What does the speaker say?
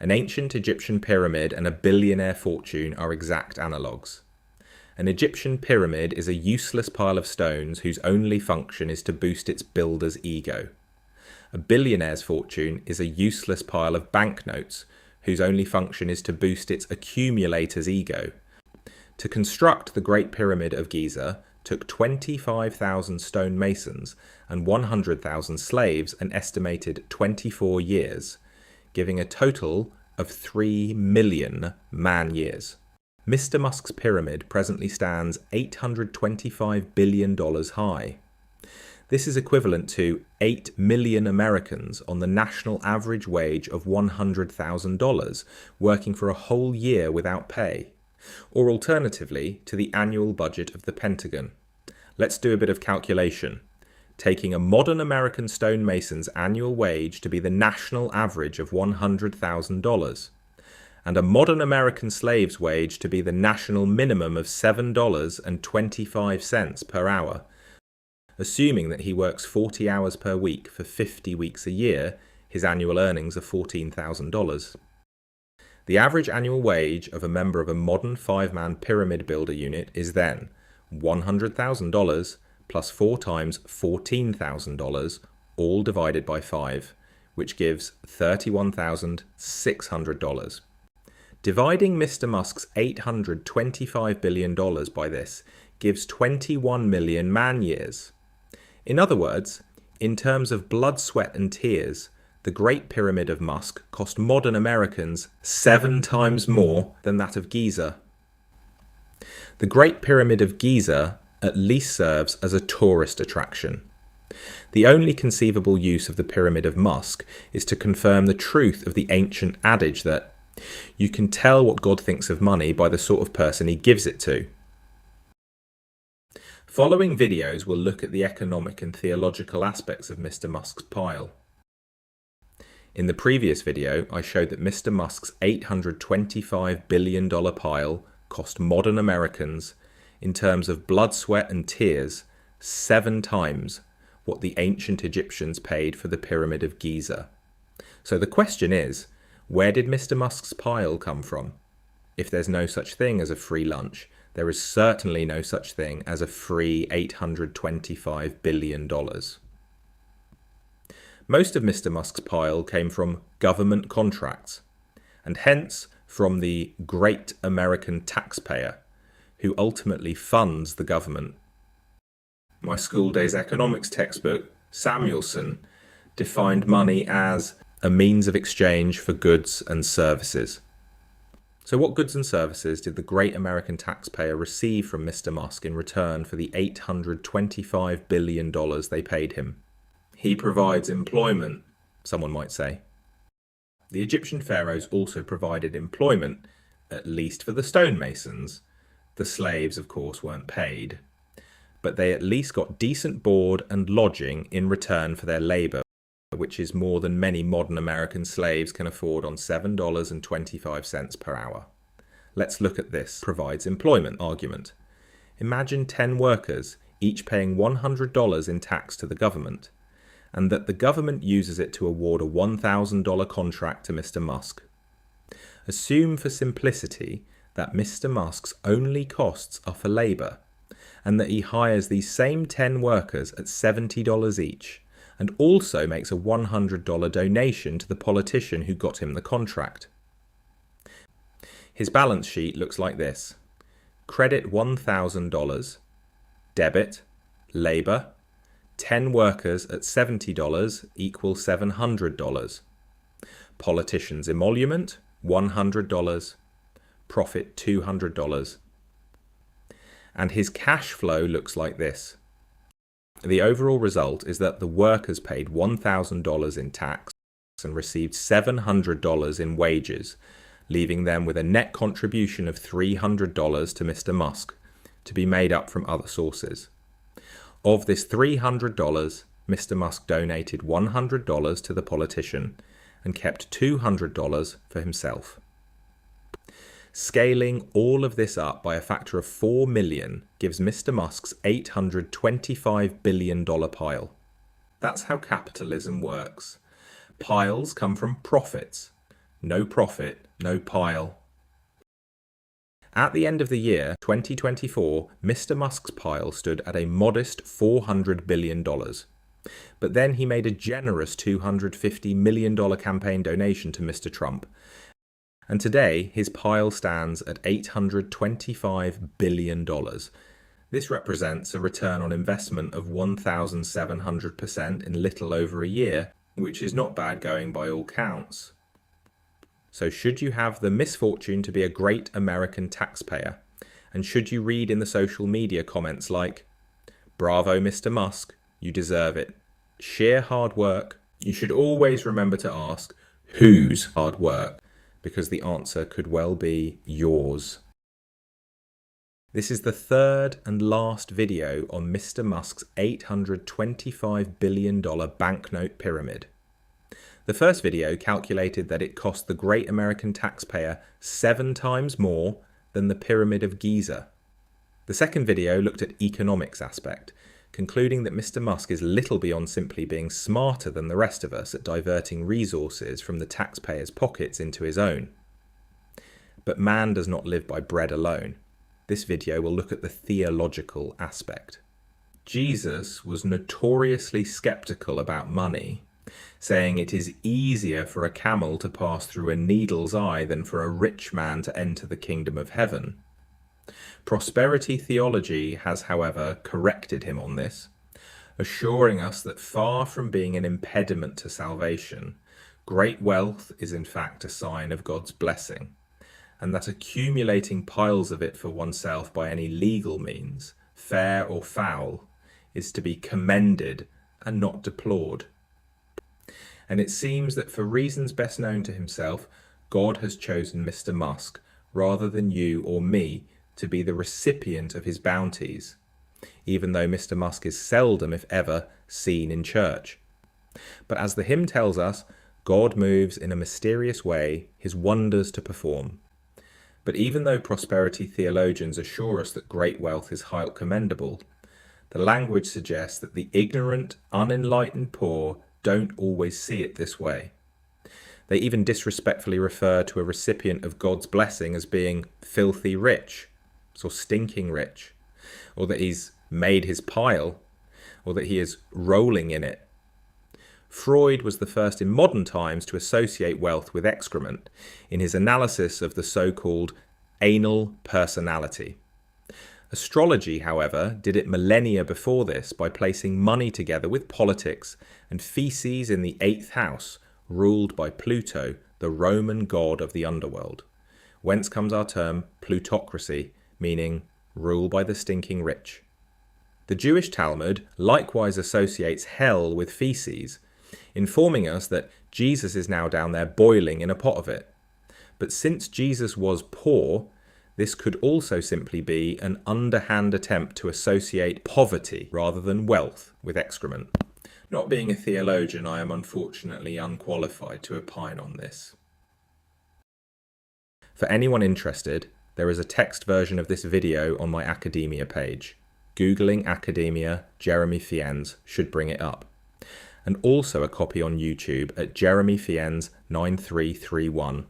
An ancient Egyptian pyramid and a billionaire fortune are exact analogues. An Egyptian pyramid is a useless pile of stones whose only function is to boost its builder's ego. A billionaire's fortune is a useless pile of banknotes whose only function is to boost its accumulator's ego. To construct the Great Pyramid of Giza took 25,000 stonemasons and 100,000 slaves an estimated 24 years, giving a total of 3 million man-years. Mr. Musk's pyramid presently stands $825 billion high. This is equivalent to 8 million Americans on the national average wage of $100,000, working for a whole year without pay, or alternatively to the annual budget of the Pentagon. Let's do a bit of calculation. Taking a modern American stonemason's annual wage to be the national average of $100,000, and a modern American slave's wage to be the national minimum of $7.25 per hour. Assuming that he works 40 hours per week for 50 weeks a year, his annual earnings are $14,000. The average annual wage of a member of a modern 5-man pyramid builder unit is then $100,000 plus 4 times $14,000, all divided by 5, which gives $31,600. Dividing Mr. Musk's $825 billion by this gives 21 million man-years. In other words, in terms of blood, sweat and tears, the Great Pyramid of Musk cost modern Americans 7 times more than that of Giza. The Great Pyramid of Giza at least serves as a tourist attraction. The only conceivable use of the Pyramid of Musk is to confirm the truth of the ancient adage that you can tell what God thinks of money by the sort of person he gives it to. Following videos will look at the economic and theological aspects of Mr. Musk's pile. In the previous video, I showed that Mr. Musk's $825 billion pile cost modern Americans, in terms of blood, sweat and tears, 7 times what the ancient Egyptians paid for the Pyramid of Giza. So the question is, where did Mr. Musk's pile come from? If there's no such thing as a free lunch, there is certainly no such thing as a free $825 billion. Most of Mr. Musk's pile came from government contracts, and hence from the great American taxpayer, who ultimately funds the government. My school days economics textbook, Samuelson, defined money as a means of exchange for goods and services. So what goods and services did the great American taxpayer receive from Mr. Musk in return for the $825 billion they paid him? He provides employment, someone might say. The Egyptian pharaohs also provided employment, at least for the stonemasons. The slaves, of course, weren't paid, but they at least got decent board and lodging in return for their labour, which is more than many modern American slaves can afford on $7.25 per hour. Let's look at this provides employment argument. Imagine 10 workers, each paying $100 in tax to the government, and that the government uses it to award a $1,000 contract to Mr. Musk. Assume for simplicity that Mr. Musk's only costs are for labour, and that he hires these same 10 workers at $70 each, and also makes a $100 donation to the politician who got him the contract. His balance sheet looks like this. Credit $1,000, debit, labour, 10 workers at $70 equals $700. Politician's emolument, $100. Profit $200. And his cash flow looks like this. The overall result is that the workers paid $1,000 in tax and received $700 in wages, leaving them with a net contribution of $300 to Mr. Musk, to be made up from other sources. Of this $300, Mr. Musk donated $100 to the politician and kept $200 for himself. Scaling all of this up by a factor of 4 million gives Mr. Musk's $825 billion pile. That's how capitalism works. Piles come from profits. No profit, no pile. At the end of the year 2024, Mr. Musk's pile stood at a modest $400 billion. But then he made a generous $250 million campaign donation to Mr. Trump. And today his pile stands at $825 billion. This represents a return on investment of 1,700% in little over a year, which is not bad going by all counts. So should you have the misfortune to be a great American taxpayer, and should you read in the social media comments like, "Bravo, Mr. Musk, you deserve it. Sheer hard work," you should always remember to ask, whose hard work? Because the answer could well be yours. This is the third and last video on Mr. Musk's $825 billion banknote pyramid. The first video calculated that it cost the great American taxpayer 7 times more than the Pyramid of Giza. The second video looked at economics aspect, concluding that Mr. Musk is little beyond simply being smarter than the rest of us at diverting resources from the taxpayers' pockets into his own. But man does not live by bread alone. This video will look at the theological aspect. Jesus was notoriously skeptical about money, saying it is easier for a camel to pass through a needle's eye than for a rich man to enter the kingdom of heaven. Prosperity theology has, however, corrected him on this, assuring us that far from being an impediment to salvation, great wealth is in fact a sign of God's blessing, and that accumulating piles of it for oneself by any legal means, fair or foul, is to be commended and not deplored. And it seems that for reasons best known to himself, God has chosen Mr. Musk, rather than you or me, to be the recipient of his bounties, even though Mr. Musk is seldom, if ever, seen in church. But as the hymn tells us, God moves in a mysterious way, his wonders to perform. But even though prosperity theologians assure us that great wealth is highly commendable, the language suggests that the ignorant, unenlightened poor don't always see it this way. They even disrespectfully refer to a recipient of God's blessing as being filthy rich, or stinking rich, or that he's made his pile, or that he is rolling in it. Freud was the first in modern times to associate wealth with excrement in his analysis of the so-called anal personality. Astrology, however, did it millennia before this by placing money together with politics and feces in the 8th house, ruled by Pluto, the Roman god of the underworld, whence comes our term plutocracy, meaning rule by the stinking rich. The Jewish Talmud likewise associates hell with feces, informing us that Jesus is now down there boiling in a pot of it. But since Jesus was poor, this could also simply be an underhand attempt to associate poverty rather than wealth with excrement. Not being a theologian, I am unfortunately unqualified to opine on this. For anyone interested, there is a text version of this video on my academia page. Googling academia Jeremy Fiennes should bring it up. And also a copy on YouTube at Jeremy Fiennes 9331.